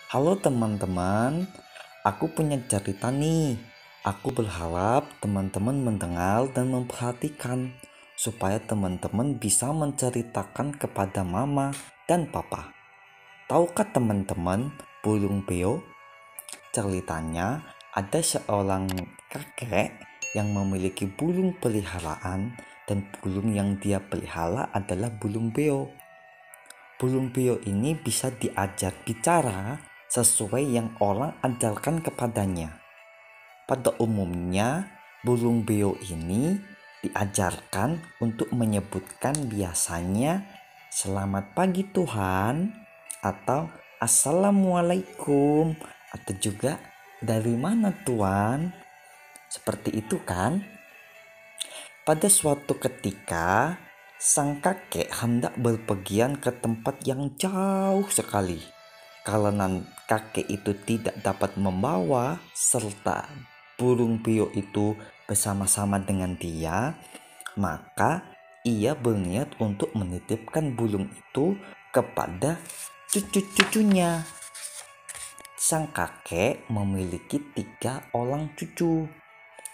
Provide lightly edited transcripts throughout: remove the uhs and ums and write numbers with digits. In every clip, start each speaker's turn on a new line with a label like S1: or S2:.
S1: Halo teman-teman, aku punya cerita nih. Aku berharap teman-teman mendengar dan memperhatikan supaya teman-teman bisa menceritakan kepada mama dan papa. Tahukah teman-teman burung beo? Ceritanya ada seorang kakek yang memiliki burung peliharaan dan burung yang dia pelihara adalah burung beo. Burung beo ini bisa diajak bicara sesuai yang orang ajarkan kepadanya. Pada umumnya, burung beo ini diajarkan untuk menyebutkan biasanya "Selamat pagi Tuhan" atau "Assalamualaikum" atau juga "Dari mana Tuan?" Seperti itu kan? Pada suatu ketika, sang kakek hendak berpergian ke tempat yang jauh sekali. Karena kakek itu tidak dapat membawa serta burung beo itu bersama-sama dengan dia, maka ia berniat untuk menitipkan burung itu kepada cucu-cucunya. Sang kakek memiliki 3 orang cucu.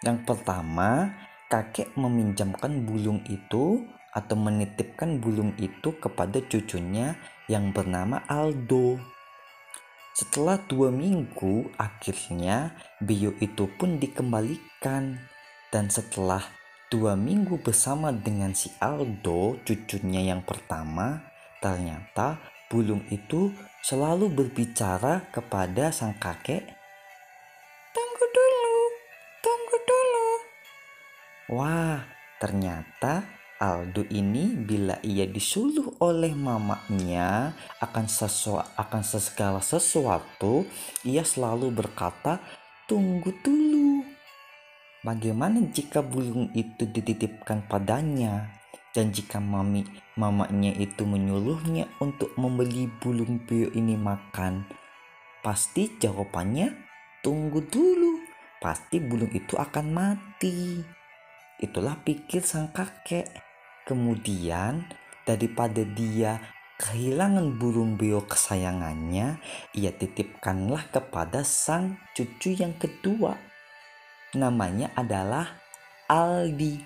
S1: Yang pertama, kakek meminjamkan burung itu atau menitipkan burung itu kepada cucunya yang bernama Aldo. Setelah 2 minggu, akhirnya beo itu pun dikembalikan. Dan setelah 2 minggu bersama dengan si Aldo, cucunya yang pertama, ternyata burung itu selalu berbicara kepada sang kakek, "Tunggu dulu, tunggu dulu." Wah, ternyata Aldo ini bila ia disuruh oleh mamanya akan segala sesuatu, ia selalu berkata, "Tunggu dulu." Bagaimana jika burung itu dititipkan padanya? Dan jika mamanya itu menyuruhnya untuk membeli burung beo ini makan, pasti jawabannya, "Tunggu dulu." Pasti burung itu akan mati. Itulah pikir sang kakek. Kemudian daripada dia kehilangan burung beo kesayangannya, ia titipkanlah kepada sang cucu yang kedua. Namanya adalah Aldi.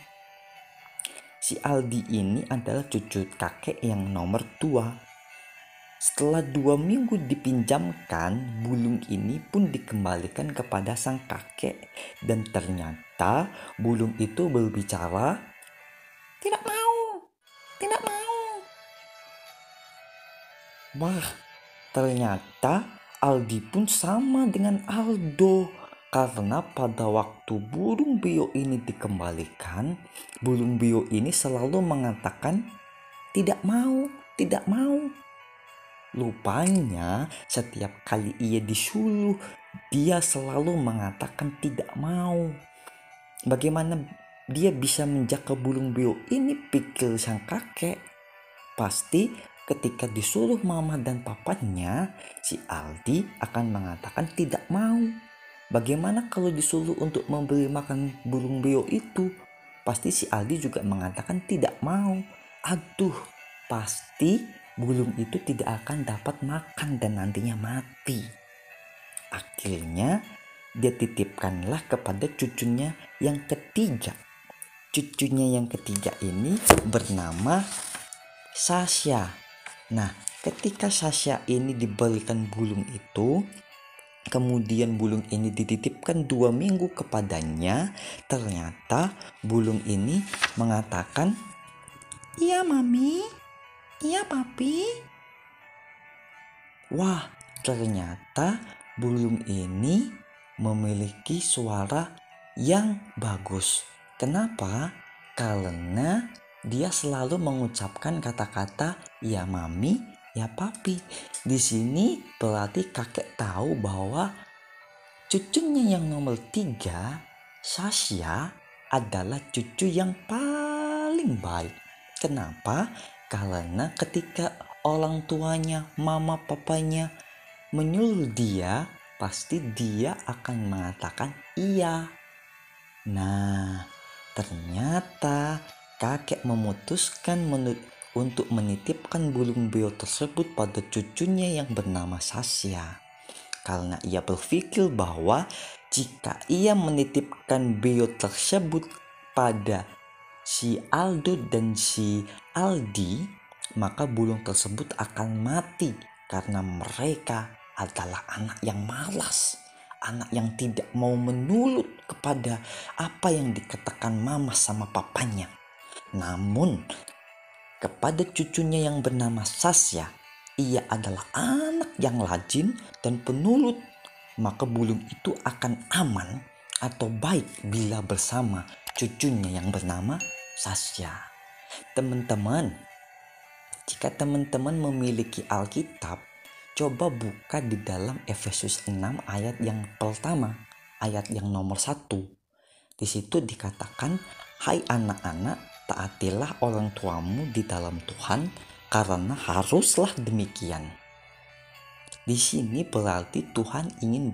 S1: Si Aldi ini adalah cucu kakek yang nomor 2. Setelah 2 minggu dipinjamkan, burung ini pun dikembalikan kepada sang kakek. Dan ternyata burung itu berbicara, "Tidak mau, tidak mau." Wah, ternyata Aldi pun sama dengan Aldo. Karena pada waktu burung beo ini dikembalikan, burung beo ini selalu mengatakan, "Tidak mau, tidak mau." Lupanya setiap kali ia disuruh, dia selalu mengatakan tidak mau. Bagaimana dia bisa menjaga burung beo ini, pikir sang kakek. Pasti ketika disuruh mama dan papanya, si Aldi akan mengatakan tidak mau. Bagaimana kalau disuruh untuk memberi makan burung beo itu? Pasti si Aldi juga mengatakan tidak mau. Aduh, pasti burung itu tidak akan dapat makan dan nantinya mati. Akhirnya dia titipkanlah kepada cucunya yang ketiga. Cucunya yang ketiga ini bernama Sasha. Nah, ketika Sasha ini diberikan burung itu, kemudian burung ini dititipkan 2 minggu kepadanya, ternyata burung ini mengatakan, "Iya mami, iya papi." Wah, ternyata burung ini memiliki suara yang bagus. Kenapa? Karena dia selalu mengucapkan kata-kata "ya mami, ya papi." Di sini berarti kakek tahu bahwa cucunya yang nomor 3, Sasha, adalah cucu yang paling baik. Kenapa? Karena ketika orang tuanya, mama papanya menyuruh dia, pasti dia akan mengatakan iya. Nah, ternyata kakek memutuskan untuk menitipkan burung beo tersebut pada cucunya yang bernama Sasha. karena ia berpikir bahwa jika ia menitipkan beo tersebut pada si Aldo dan si Aldi, maka burung tersebut akan mati karena mereka adalah anak yang malas, anak yang tidak mau menurut kepada apa yang dikatakan mama sama papanya. Namun kepada cucunya yang bernama Sasya, ia adalah anak yang rajin dan penurut, maka burung itu akan aman atau baik bila bersama cucunya yang bernama Sasya. Teman-teman, jika teman-teman memiliki Alkitab, coba buka di dalam Efesus 6 ayat yang pertama, ayat yang nomor 1. Di situ dikatakan, "Hai anak-anak, taatilah orang tuamu di dalam Tuhan, karena haruslah demikian." Di sini berarti Tuhan ingin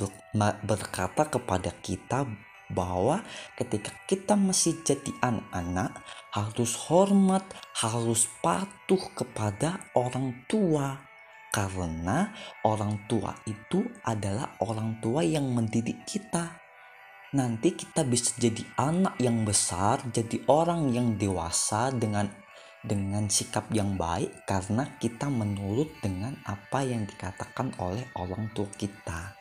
S1: berkata kepada kita bahwa ketika kita masih jadi anak-anak, harus hormat, harus patuh kepada orang tua. Karena orang tua itu adalah orang tua yang mendidik kita. Nanti kita bisa jadi anak yang besar, jadi orang yang dewasa dengan sikap yang baik karena kita menurut dengan apa yang dikatakan oleh orang tua kita.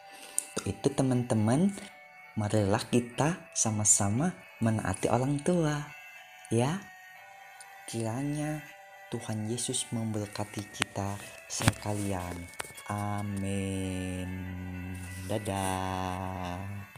S1: Itu teman-teman, marilah kita sama-sama menaati orang tua ya. Kiranya Tuhan Yesus memberkati kita sekalian. Amin. Dadah.